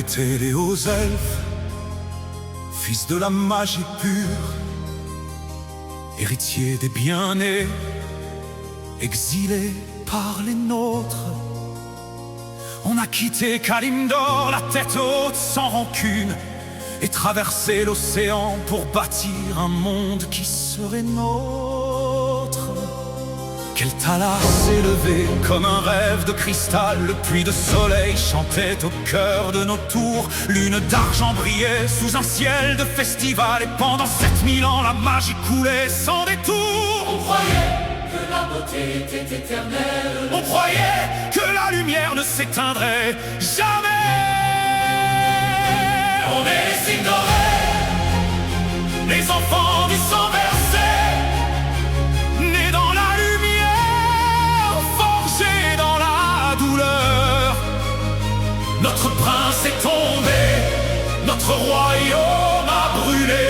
étaient les hauts elfes, fils de la magie pure, héritiers des bien-nés, exilés par les nôtres. On a quitté Kalimdor, la tête haute, sans rancune, et traversé l'océan pour bâtir un monde qui serait nôtre. Keltalar s'est levé comme un rêve de cristal, le puits de soleil chantait au cœur de nos tours. Lune d'argent brillait sous un ciel de festival, et pendant 7000 ans la magie coulait sans détour. On croyait que la beauté était éternelle, on croyait que la lumière ne s'éteindrait jamais. On est les Sindoré, les enfants du sang versé, nés dans la lumière, forgés dans la douleur. Notre prince est tombé, notre royaume a brûlé,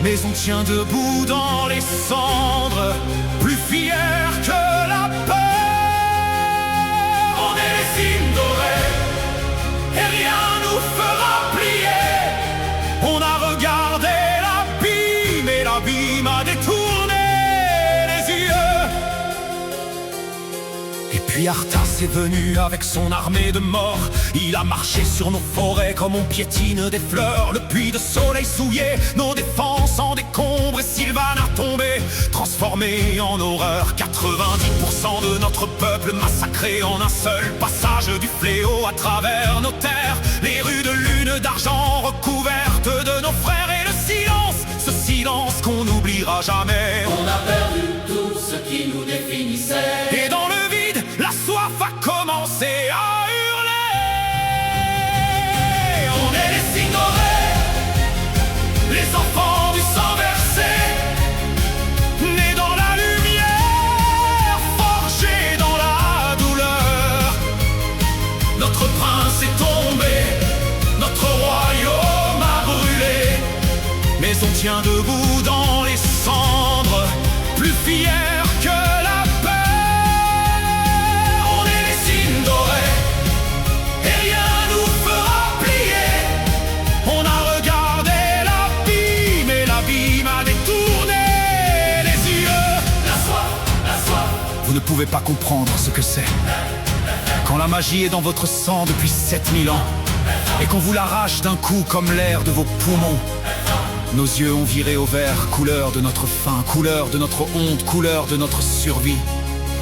mais on tient debout dans les cendres, plus fiers que la peur. On est les Sindoré, et rien nous fera plier. On a regardé l'abîme, et l'abîme a détourné les yeux. Et puis Arthas est venu avec son armée de morts. Il a marché sur nos forêts comme on piétine des fleurs. Le puits de soleil souillé, nos défenses en décombres, et Sylvan a tombé, transformé en horreur. 90% de notre peuple massacré en un seul passage du fléau à travers nos terres. Les rues de lune d'argent recouvertes de nos frères, et le silence, ce silence qu'on n'oubliera jamais. on a perdu tout ce qui nous définissait. Et dans le vide, la soif a commencé à hurler. On est les Sindoré, les enfants du sang versé, nés dans la lumière, forgés dans la douleur. Notre prince est tombé, notre royaume a brûlé, mais on tient debout dans les cendres, plus fiers que la peur. On est les Sindoré, et rien nous fera plier. On a regardé l'abîme, et l'abîme a détourné les yeux. La soif, Vous ne pouvez pas comprendre ce que c'est quand la magie est dans votre sang depuis 7000 ans, et qu'on vous l'arrache d'un coup comme l'air de vos poumons. Nos yeux ont viré au vert, couleur de notre faim, couleur de notre honte, couleur de notre survie.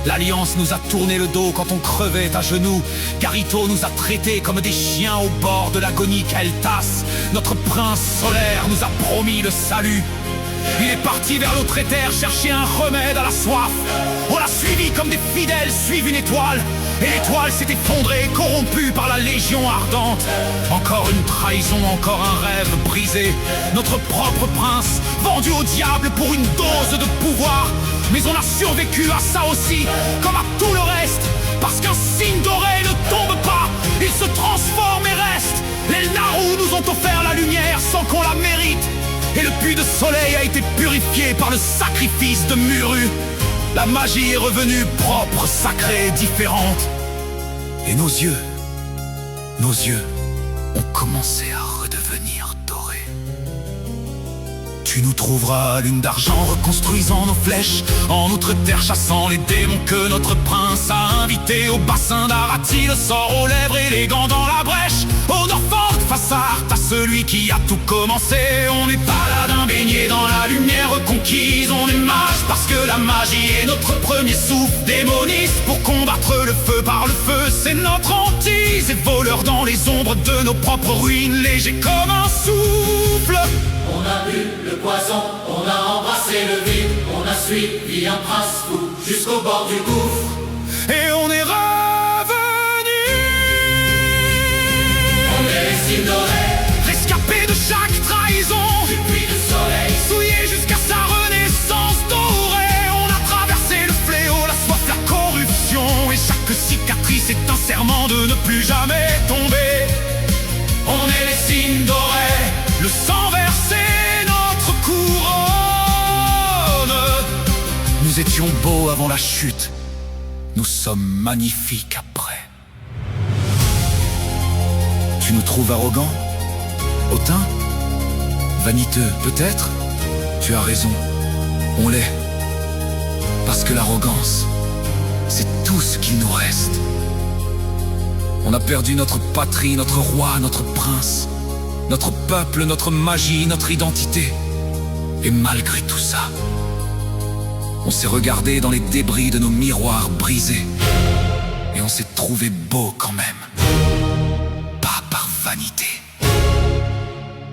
L'Alliance nous a tourné le dos quand on crevait à genoux. Garito nous a traités comme des chiens au bord de l'agonie. Keltas, notre prince solaire, nous a promis le salut. Il est parti vers l'autre éther chercher un remède à la soif. On l'a suivi comme des fidèles suivent une étoile, et l'étoile s'est effondrée, corrompue par la légion ardente. Encore une trahison, encore un rêve brisé. Notre propre prince, vendu au diable pour une dose de pouvoir. Mais on a survécu à ça aussi, comme à tout le reste. Parce qu'un Sindoré ne tombe pas, il se transforme et reste. Les Naru nous ont offert la lumière sans qu'on la mérite, et le puits de soleil a été purifié par le sacrifice de Muru. La magie est revenue propre, sacrée, différente. Et nos yeux ont commencé à redevenir dorés. Tu nous trouveras à lune d'argent, reconstruisant nos flèches, en outre-terre chassant les démons que notre prince a invités. Au bassin d'Arati, le sort aux lèvres et les gants dans la brèche. Au Norfolk, face à Artha, celui qui a tout commencé. On est paladin baigné dans la lumière reconquise. On est mage parce que la magie est notre premier souffle. Démoniste pour combattre le feu par le feu, c'est notre hantise. Et voleur dans les ombres de nos propres ruines, léger comme un souffle. on a bu le poison, on a embrassé le vide, on a suivi un prince fou jusqu'au bord du gouffre. Et on est revenu. On est les Sindoré, Rescapé de chaque trahison, du puits de soleil, souillé jusqu'à sa renaissance dorée. On a traversé le fléau, la soif, la corruption, et chaque cicatrice est un serment de ne plus jamais tomber. On est les Sindoré, le sang versé, notre couronne. Nous étions beaux avant la chute, nous sommes magnifiques après. Tu nous trouves arrogants? Hautains? Vaniteux, peut-être? Tu as raison, on l'est. Parce que l'arrogance, c'est tout ce qu'il nous reste. On a perdu notre patrie, notre roi, notre prince, notre peuple, notre magie, notre identité. Et malgré tout ça, on s'est regardé dans les débris de nos miroirs brisés. Et on s'est trouvé beau quand même. Pas par vanité,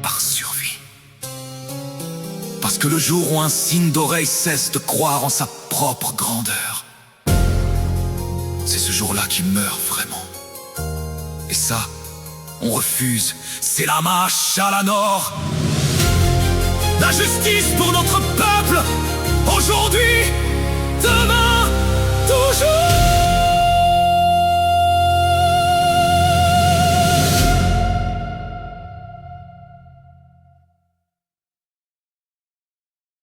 par survie. Parce que le jour où un signe d'oreille cesse de croire en sa propre grandeur, c'est ce jour-là qu'il meurt vraiment. Et ça, on refuse. C'est la marche à la Nord. La justice pour notre peuple, aujourd'hui, demain.